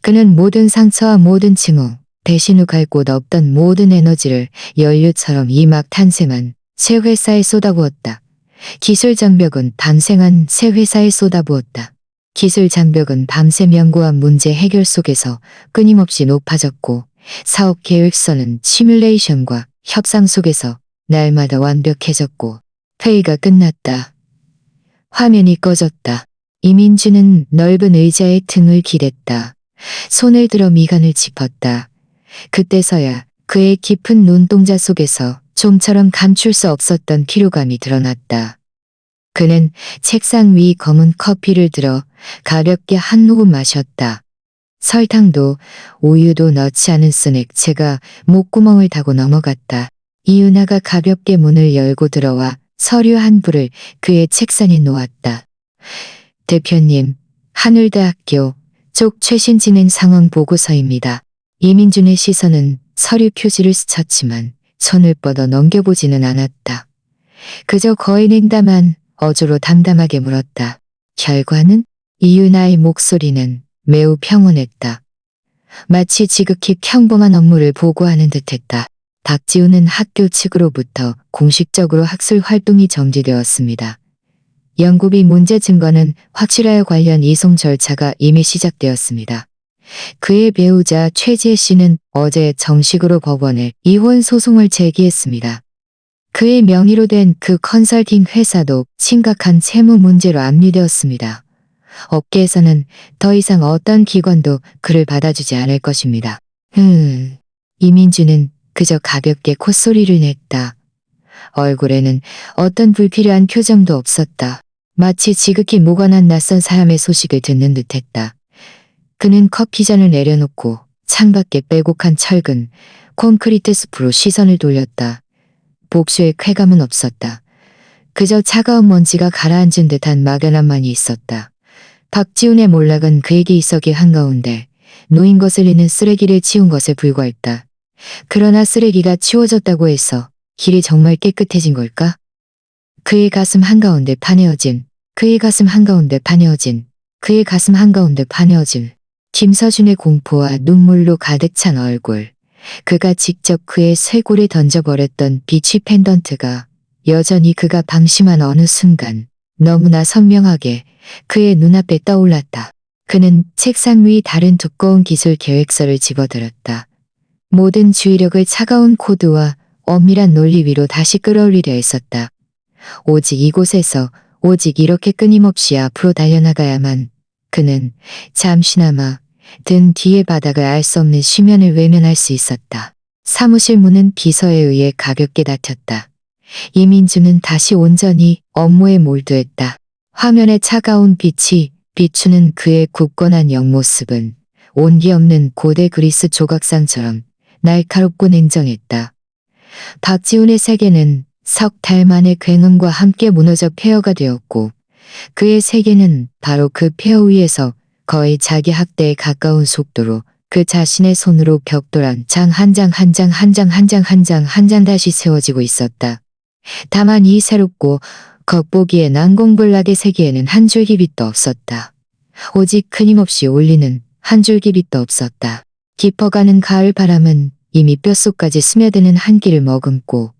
그는 모든 상처와 모든 징후, 배신 후 갈 곳 없던 모든 에너지를 연료처럼 이막 탄생한 새 회사에 쏟아부었다. 기술 장벽은 밤생한 새 회사에 쏟아부었다. 기술 장벽은 밤샘 연구와 문제 해결 속에서 끊임없이 높아졌고 사업 계획서는 시뮬레이션과 협상 속에서 날마다 완벽해졌고 회의가 끝났다. 화면이 꺼졌다. 이민주는 넓은 의자에 등을 기댔다. 손을 들어 미간을 짚었다. 그때서야 그의 깊은 눈동자 속에서 좀처럼 감출 수 없었던 피로감이 드러났다. 그는 책상 위 검은 커피를 들어 가볍게 한 모금 마셨다. 설탕도 우유도 넣지 않은 쓴 액체가 목구멍을 타고 넘어갔다. 이윤아가 가볍게 문을 열고 들어와 서류 한 부를 그의 책상에 놓았다. 대표님, 한울대학교 쪽 최신 진행 상황 보고서입니다. 이민준의 시선은 서류 표지를 스쳤지만 손을 뻗어 넘겨보지는 않았다. 그저 거의 냉담한 어조로 담담하게 물었다. 결과는? 이윤아의 목소리는 매우 평온했다. 마치 지극히 평범한 업무를 보고하는 듯했다. 박지우는 학교 측으로부터 공식적으로 학술 활동이 정지되었습니다. 연구비 문제 증거는 확실하여 관련 이송 절차가 이미 시작되었습니다. 그의 배우자 최지혜 씨는 어제 정식으로 법원에 이혼 소송을 제기했습니다. 그의 명의로 된 그 컨설팅 회사도 심각한 채무 문제로 압류되었습니다. 업계에서는 더 이상 어떤 기관도 그를 받아주지 않을 것입니다. 이민주는 그저 가볍게 콧소리를 냈다. 얼굴에는 어떤 불필요한 표정도 없었다. 마치 지극히 무관한 낯선 사람의 소식을 듣는 듯했다. 그는 커피잔을 내려놓고 창밖에 빼곡한 철근, 콘크리트 숲으로 시선을 돌렸다. 복수의 쾌감은 없었다. 그저 차가운 먼지가 가라앉은 듯한 막연함만이 있었다. 박지훈의 몰락은 그에게 있었기 한가운데 놓인 것을 잃는 쓰레기를 치운 것에 불과했다. 그러나 쓰레기가 치워졌다고 해서 길이 정말 깨끗해진 걸까? 그의 가슴 한가운데 파내어진, 그의 가슴 한가운데 파내어진, 그의 가슴 한가운데 파내어진 김서준의 공포와 눈물로 가득 찬 얼굴. 그가 직접 그의 쇄골에 던져버렸던 비치 펜던트가 여전히 그가 방심한 어느 순간 너무나 선명하게 그의 눈앞에 떠올랐다. 그는 책상 위 다른 두꺼운 기술 계획서를 집어들었다. 모든 주의력을 차가운 코드와 엄밀한 논리 위로 다시 끌어올리려 했었다. 오직 이곳에서, 오직 이렇게 끊임없이 앞으로 달려나가야만 그는 잠시나마 등 뒤의 바닥을 알 수 없는 심연을 외면할 수 있었다. 사무실 문은 비서에 의해 가볍게 닫혔다. 이민주는 다시 온전히 업무에 몰두했다. 화면에 차가운 빛이 비추는 그의 굳건한 옆모습은 온기 없는 고대 그리스 조각상처럼 날카롭고 냉정했다. 박지훈의 세계는 석 달 만에 굉음과 함께 무너져 폐허가 되었고 그의 세계는 바로 그 폐허 위에서 거의 자기 학대에 가까운 속도로 그 자신의 손으로 벽돌 한 장 한 장 한 장 한 장 한 장 한 장 한 장 다시 세워지고 있었다. 다만 이 새롭고 겉보기에 난공불락의 세계에는 한 줄기 빛도 없었다. 오직 끊임없이 울리는 한 줄기 빛도 없었다. 깊어가는 가을 바람은 이미 뼛속까지 스며드는 한기를 머금고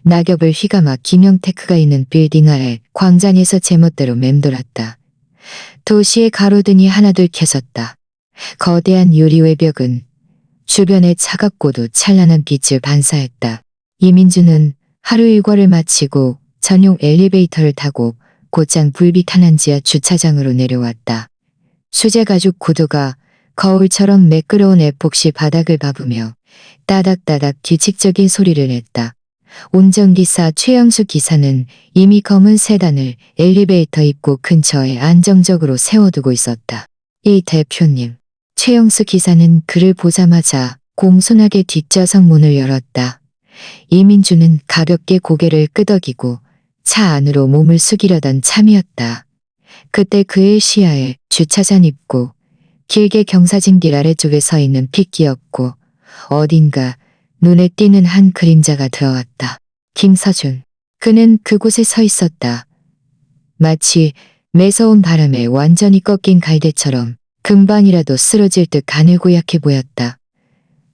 낙엽을 휘감아 김영테크가 있는 빌딩 아래 광장에서 제멋대로 맴돌았다. 도시의 가로등이 하나둘 켜졌다. 거대한 유리 외벽은 주변에 차갑고도 찬란한 빛을 반사했다. 이민주는 하루 일과를 마치고 전용 엘리베이터를 타고 곧장 불빛하는 지하 주차장으로 내려왔다. 수제가죽 구두가 거울처럼 매끄러운 에폭시 바닥을 밟으며 따닥따닥 규칙적인 소리를 냈다. 운전기사 최영수 기사는 이미 검은 세단을 엘리베이터 입구 근처에 안정적으로 세워두고 있었다. 이 대표님. 최영수 기사는 그를 보자마자 공손하게 뒷좌석 문을 열었다. 이민주는 가볍게 고개를 끄덕이고 차 안으로 몸을 숙이려던 참이었다. 그때 그의 시야에 주차장 입구, 길게 경사진길 아래쪽에 서 있는 핏기였고 어딘가 눈에 띄는 한 그림자가 들어왔다. 김서준. 그는 그곳에 서 있었다. 마치 매서운 바람에 완전히 꺾인 갈대처럼 금방이라도 쓰러질 듯 가늘고 약해 보였다.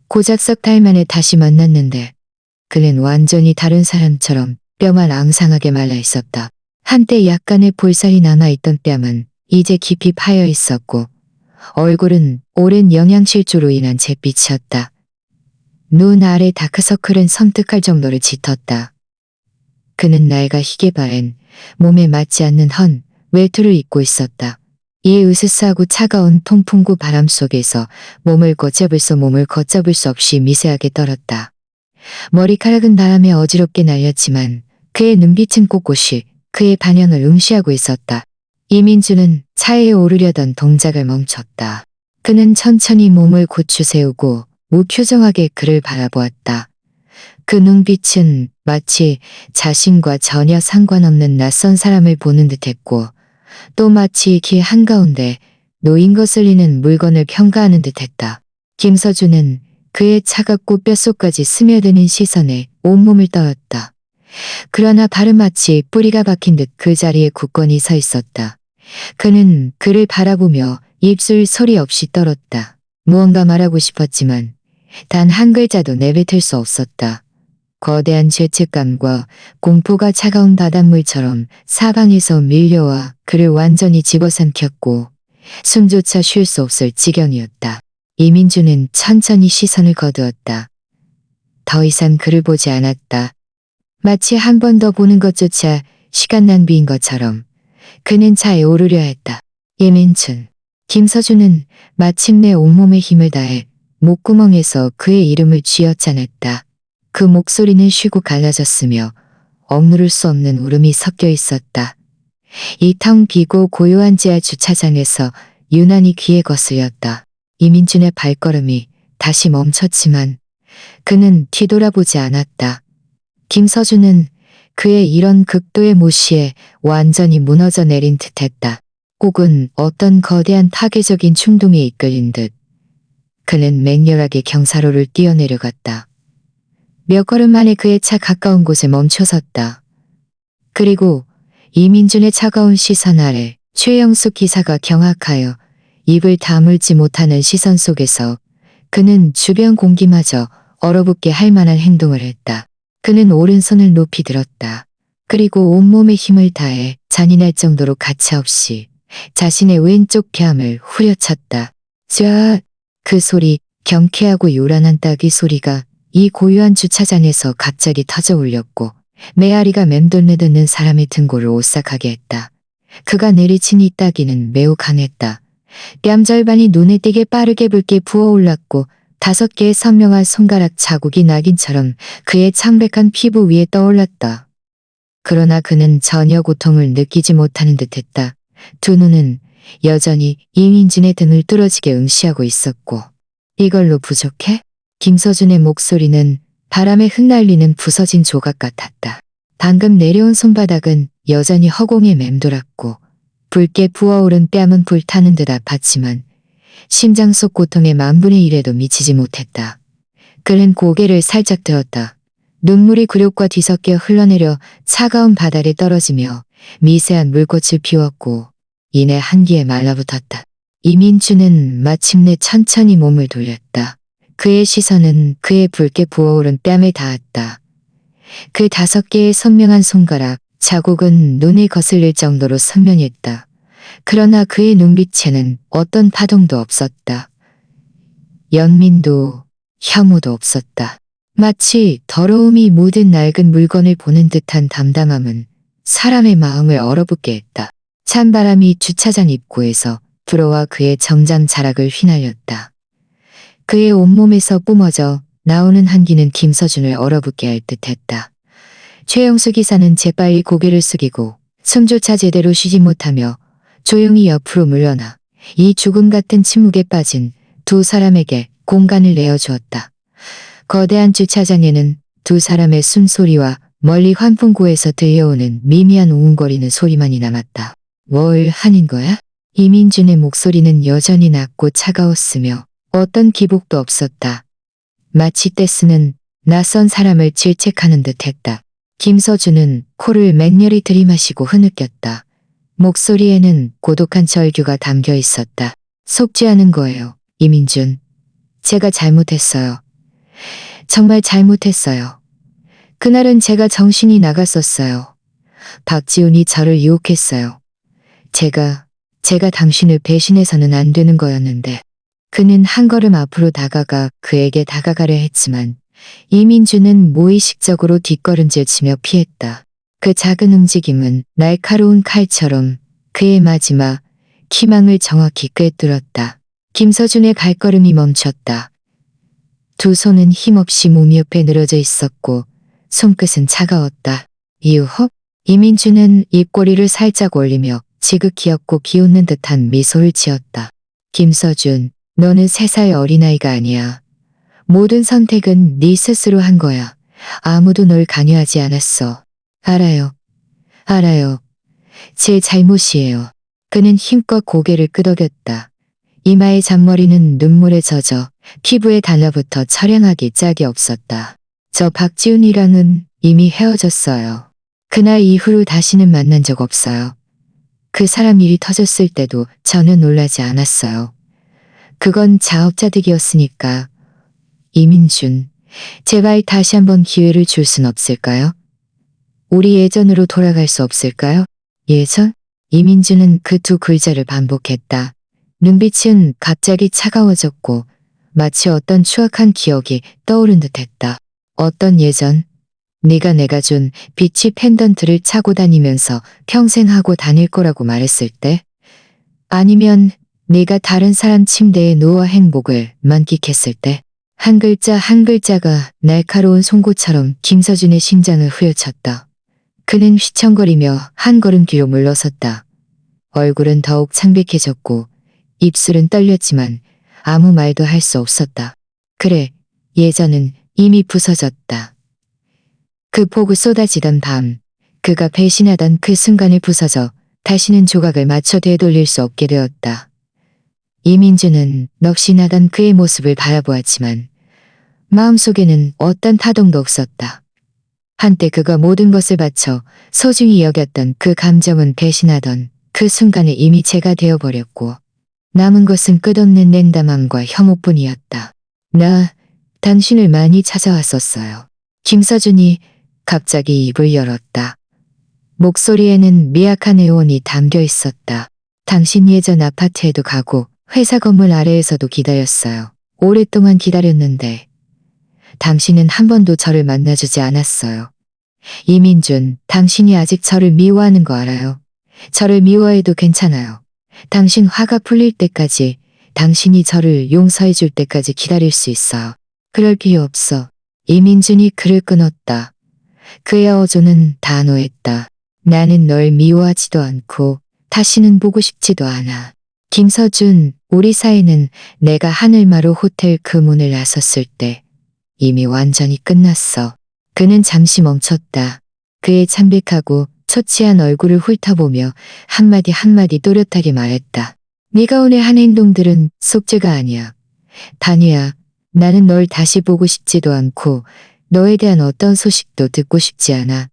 고작 석 달 만에 다시 만났는데 그는 완전히 다른 사람처럼 뼈만 앙상하게 말라 있었다. 한때 약간의 볼살이 남아있던 뺨은 이제 깊이 파여 있었고 얼굴은 오랜 영양실조로 인한 잿빛이었다. 눈 아래 다크서클은 섬뜩할 정도로 짙었다. 그는 낡아 희게 바랜 몸에 맞지 않는 헌 외투를 입고 있었다. 이 으스스하고 차가운 통풍구 바람 속에서 몸을 걷잡을 수 없이 미세하게 떨었다. 머리카락은 바람에 어지럽게 날렸지만 그의 눈빛은 꼿꼿이 그의 반영을 응시하고 있었다. 이민주는 차에 오르려던 동작을 멈췄다. 그는 천천히 몸을 고추 세우고 무표정하게 그를 바라보았다. 그 눈빛은 마치 자신과 전혀 상관없는 낯선 사람을 보는 듯했고 또 마치 길 한가운데 놓인 것을 잃는 물건을 평가하는 듯했다. 김서준은 그의 차갑고 뼛속까지 스며드는 시선에 온몸을 떨었다. 그러나 발은 마치 뿌리가 박힌 듯 그 자리에 굳건히 서 있었다. 그는 그를 바라보며 입술 소리 없이 떨었다. 무언가 말하고 싶었지만 단 한 글자도 내뱉을 수 없었다. 거대한 죄책감과 공포가 차가운 바닷물처럼 사방에서 밀려와 그를 완전히 집어삼켰고 숨조차 쉴 수 없을 지경이었다. 이민주는 천천히 시선을 거두었다. 더 이상 그를 보지 않았다. 마치 한 번 더 보는 것조차 시간 낭비인 것처럼 그는 차에 오르려 했다. 이민준. 김서준은 마침내 온몸의 힘을 다해 목구멍에서 그의 이름을 쥐어짜냈다. 그 목소리는 쉬고 갈라졌으며 억누를 수 없는 울음이 섞여 있었다. 이 텅 비고 고요한 지하 주차장에서 유난히 귀에 거슬렸다. 이민준의 발걸음이 다시 멈췄지만 그는 뒤돌아보지 않았다. 김서준은 그의 이런 극도의 무시에 완전히 무너져 내린 듯했다. 혹은 어떤 거대한 파괴적인 충동에 이끌린 듯. 그는 맹렬하게 경사로를 뛰어내려갔다. 몇 걸음 만에 그의 차 가까운 곳에 멈춰섰다. 그리고 이민준의 차가운 시선 아래 최영숙 기사가 경악하여 입을 다물지 못하는 시선 속에서 그는 주변 공기마저 얼어붙게 할 만한 행동을 했다. 그는 오른손을 높이 들었다. 그리고 온몸의 힘을 다해 잔인할 정도로 가차없이 자신의 왼쪽 뺨을 후려쳤다. 쫙! 그 소리, 경쾌하고 요란한 따귀 소리가 이 고요한 주차장에서 갑자기 터져 울렸고 메아리가 맴돌며 듣는 사람의 등골을 오싹하게 했다. 그가 내리친 이 따귀는 매우 강했다. 뺨 절반이 눈에 띄게 빠르게 붉게 부어올랐고 5개의 선명한 손가락 자국이 낙인처럼 그의 창백한 피부 위에 떠올랐다. 그러나 그는 전혀 고통을 느끼지 못하는 듯했다. 두 눈은 여전히 이민준의 등을 뚫어지게 응시하고 있었고 이걸로 부족해? 김서준의 목소리는 바람에 흩날리는 부서진 조각 같았다. 방금 내려온 손바닥은 여전히 허공에 맴돌았고 붉게 부어오른 뺨은 불타는 듯 아팠지만 심장 속 고통의 1/1000,000에도 미치지 못했다. 그는 고개를 살짝 들었다. 눈물이 굴욕과 뒤섞여 흘러내려 차가운 바닥에 떨어지며 미세한 물꽃을 피웠고 이내 한기에 말라붙었다. 이민주는 마침내 천천히 몸을 돌렸다. 그의 시선은 그의 붉게 부어오른 뺨에 닿았다. 그 5개의 선명한 손가락 자국은 눈에 거슬릴 정도로 선명했다. 그러나 그의 눈빛에는 어떤 파동도 없었다. 연민도 혐오도 없었다. 마치 더러움이 묻은 낡은 물건을 보는 듯한 담담함은 사람의 마음을 얼어붙게 했다. 찬바람이 주차장 입구에서 불어와 그의 정장 자락을 휘날렸다. 그의 온몸에서 뿜어져 나오는 한기는 김서준을 얼어붙게 할 듯했다. 최영수 기사는 재빨리 고개를 숙이고 숨조차 제대로 쉬지 못하며 조용히 옆으로 물러나 이 죽음 같은 침묵에 빠진 두 사람에게 공간을 내어주었다. 거대한 주차장에는 두 사람의 숨소리와 멀리 환풍구에서 들려오는 미미한 웅웅거리는 소리만이 남았다. 뭘 하는 거야? 이민준의 목소리는 여전히 낮고 차가웠으며 어떤 기복도 없었다. 마치 떼쓰는 낯선 사람을 질책하는 듯했다. 김서준은 코를 맹렬히 들이마시고 흐느꼈다. 목소리에는 고독한 절규가 담겨 있었다. 속죄하는 거예요, 이민준. 제가 잘못했어요. 정말 잘못했어요. 그날은 제가 정신이 나갔었어요. 박지훈이 저를 유혹했어요. 제가 당신을 배신해서는 안 되는 거였는데. 그는 한 걸음 앞으로 다가가 그에게 다가가려 했지만 이민주는 무의식적으로 뒷걸음질치며 피했다. 그 작은 움직임은 날카로운 칼처럼 그의 마지막 희망을 정확히 꿰뚫었다. 김서준의 발걸음이 멈췄다. 두 손은 힘없이 몸 옆에 늘어져 있었고 손끝은 차가웠다. 이후 이민주는 입꼬리를 살짝 올리며 지극히었고 비웃는 듯한 미소를 지었다. 김서준, 너는 3살 어린아이가 아니야. 모든 선택은 네 스스로 한 거야. 아무도 널 강요하지 않았어. 알아요. 알아요. 제 잘못이에요. 그는 힘껏 고개를 끄덕였다. 이마의 잔머리는 눈물에 젖어 피부에 달라붙어 처량하기 짝이 없었다. 저 박지훈이랑은 이미 헤어졌어요. 그날 이후로 다시는 만난 적 없어요. 그 사람 일이 터졌을 때도 저는 놀라지 않았어요. 그건 자업자득이었으니까. 이민준, 제발 다시 한번 기회를 줄 순 없을까요? 우리 예전으로 돌아갈 수 없을까요? 예전? 이민준은 그 두 글자를 반복했다. 눈빛은 갑자기 차가워졌고 마치 어떤 추악한 기억이 떠오른 듯했다. 어떤 예전? 네가 내가 준 비치 펜던트를 차고 다니면서 평생 하고 다닐 거라고 말했을 때? 아니면 네가 다른 사람 침대에 누워 행복을 만끽했을 때? 한 글자 한 글자가 날카로운 송곳처럼 김서준의 심장을 후려쳤다. 그는 휘청거리며 한 걸음 뒤로 물러섰다. 얼굴은 더욱 창백해졌고 입술은 떨렸지만 아무 말도 할 수 없었다. 그래, 예전은 이미 부서졌다. 그 폭우 쏟아지던 밤, 그가 배신하던 그 순간에 부서져 다시는 조각을 맞춰 되돌릴 수 없게 되었다. 이민주는 넋이나던 그의 모습을 바라보았지만 마음속에는 어떤 타동도 없었다. 한때 그가 모든 것을 바쳐 소중히 여겼던 그 감정은 배신하던 그 순간에 이미 재가 되어버렸고 남은 것은 끝없는 냉담함과 혐오뿐이었다. 나 당신을 많이 찾아왔었어요. 김서준이 갑자기 입을 열었다. 목소리에는 미약한 애원이 담겨 있었다. 당신 예전 아파트에도 가고 회사 건물 아래에서도 기다렸어요. 오랫동안 기다렸는데 당신은 한 번도 저를 만나주지 않았어요. 이민준, 당신이 아직 저를 미워하는 거 알아요. 저를 미워해도 괜찮아요. 당신 화가 풀릴 때까지, 당신이 저를 용서해 줄 때까지 기다릴 수 있어요. 그럴 필요 없어. 이민준이 그를 끊었다. 그의 어조는 단호했다. 나는 널 미워하지도 않고 다시는 보고 싶지도 않아. 김서준, 우리 사이는 내가 하늘마루 호텔 그 문을 나섰을 때 이미 완전히 끝났어. 그는 잠시 멈췄다. 그의 창백하고 초췌한 얼굴을 훑어보며 한마디 한마디 또렷하게 말했다. 네가 오늘 한 행동들은 속죄가 아니야. 단이야. 나는 널 다시 보고 싶지도 않고 너에 대한 어떤 소식도 듣고 싶지 않아.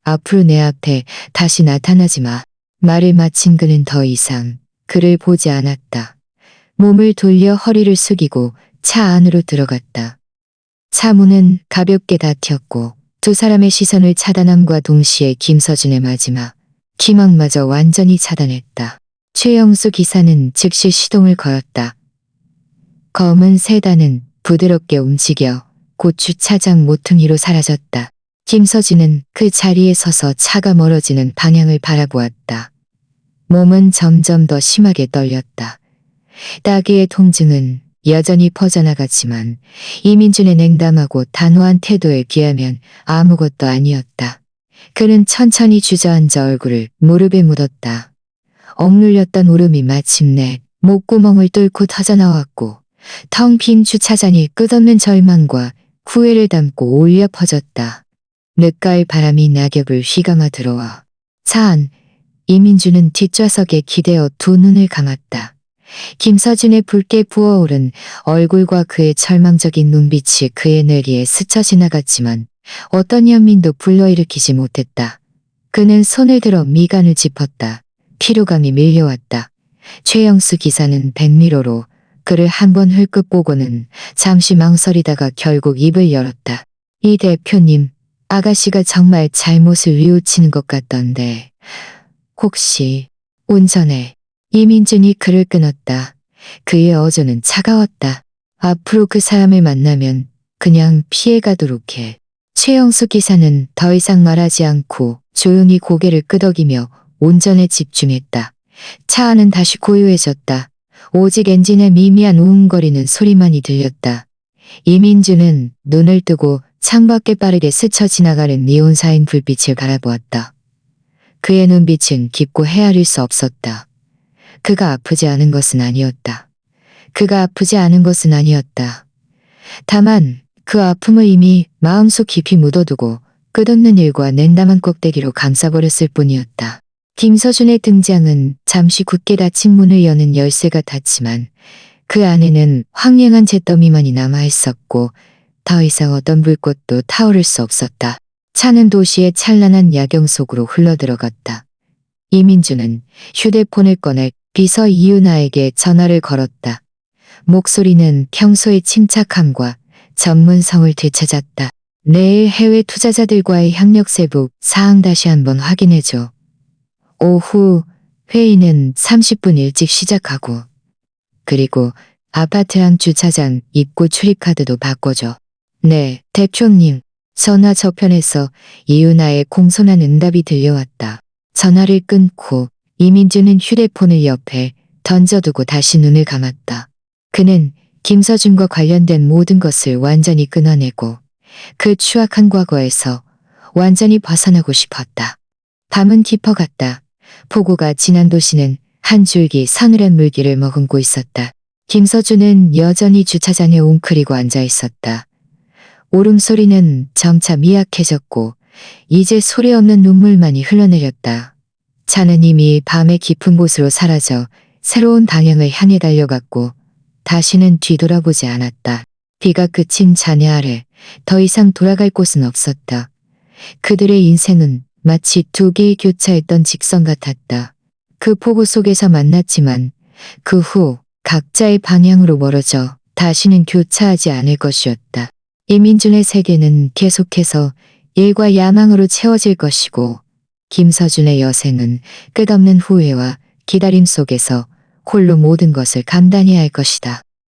앞으로 내 앞에 다시 나타나지 마. 말을 마친 그는 더 이상 그를 보지 않았다. 몸을 돌려 허리를 숙이고 차 안으로 들어갔다. 차 문은 가볍게 닫혔고 두 사람의 시선을 차단함과 동시에 김서준의 마지막 기막마저 완전히 차단했다. 최영수 기사는 즉시 시동을 걸었다. 검은 세단은 부드럽게 움직여 곧 주차장 모퉁이로 사라졌다. 김서진은 그 자리에 서서 차가 멀어지는 방향을 바라보았다. 몸은 점점 더 심하게 떨렸다. 따귀의 통증은 여전히 퍼져나갔지만 이민준의 냉담하고 단호한 태도에 비하면 아무것도 아니었다. 그는 천천히 주저앉아 얼굴을 무릎에 묻었다. 억눌렸던 울음이 마침내 목구멍을 뚫고 터져나왔고 텅 빈 주차장이 끝없는 절망과 후회를 담고 울려 퍼졌다. 늦가을 바람이 낙엽을 휘감아 들어와 차 안 이민주는 뒷좌석에 기대어 두 눈을 감았다. 김서준의 붉게 부어오른 얼굴과 그의 절망적인 눈빛이 그의 뇌리에 스쳐 지나갔지만 어떤 연민도 불러일으키지 못했다. 그는 손을 들어 미간을 짚었다. 피로감이 밀려왔다. 최영수 기사는 백미러로 그를 한번 흘끗 보고는 잠시 망설이다가 결국 입을 열었다. 이 대표님, 아가씨가 정말 잘못을 뉘우치는 것 같던데 혹시 운전해. 이민준이 그를 끊었다. 그의 어조는 차가웠다. 앞으로 그 사람을 만나면 그냥 피해가도록 해. 최영수 기사는 더 이상 말하지 않고 조용히 고개를 끄덕이며 운전에 집중했다. 차 안은 다시 고요해졌다. 오직 엔진의 미미한 우웅거리는 소리만이 들렸다. 이민주는 눈을 뜨고 창밖에 빠르게 스쳐 지나가는 니온사인 불빛을 바라보았다. 그의 눈빛은 깊고 헤아릴 수 없었다. 그가 아프지 않은 것은 아니었다. 그가 아프지 않은 것은 아니었다. 다만 그 아픔을 이미 마음속 깊이 묻어두고 끝없는 일과 냉담한 꼭대기로 감싸버렸을 뿐이었다. 김서준의 등장은 잠시 굳게 닫힌 문을 여는 열쇠 같았지만 그 안에는 황량한 잿더미만이 남아있었고 더 이상 어떤 불꽃도 타오를 수 없었다. 차는 도시의 찬란한 야경 속으로 흘러들어갔다. 이민주는 휴대폰을 꺼내 비서 이윤아에게 전화를 걸었다. 목소리는 평소의 침착함과 전문성을 되찾았다. 내일 해외 투자자들과의 협력 세부 사항 다시 한번 확인해줘. 오후 회의는 30분 일찍 시작하고 그리고 아파트 안 주차장 입구 출입카드도 바꿔줘. 네, 대표님. 전화 저편에서 이윤아의 공손한 응답이 들려왔다. 전화를 끊고 이민주는 휴대폰을 옆에 던져두고 다시 눈을 감았다. 그는 김서준과 관련된 모든 것을 완전히 끊어내고 그 추악한 과거에서 완전히 벗어나고 싶었다. 밤은 깊어갔다. 폭우가 지난 도시는 한 줄기 서늘한 물기를 머금고 있었다. 김서준은 여전히 주차장에 웅크리고 앉아 있었다. 울음소리는 점차 미약해졌고 이제 소리 없는 눈물만이 흘러내렸다. 차는 이미 밤의 깊은 곳으로 사라져 새로운 방향을 향해 달려갔고 다시는 뒤돌아보지 않았다. 비가 그친 잔해 아래 더 이상 돌아갈 곳은 없었다. 그들의 인생은 마치 두 개의 교차했던 직선 같았다. 그 폭우 속에서 만났지만 그 후 각자의 방향으로 멀어져 다시는 교차하지 않을 것이었다. 이민준의 세계는 계속해서 일과 야망으로 채워질 것이고 김서준의 여생은 끝없는 후회와 기다림 속에서 홀로 모든 것을 감당해야 할 것이다.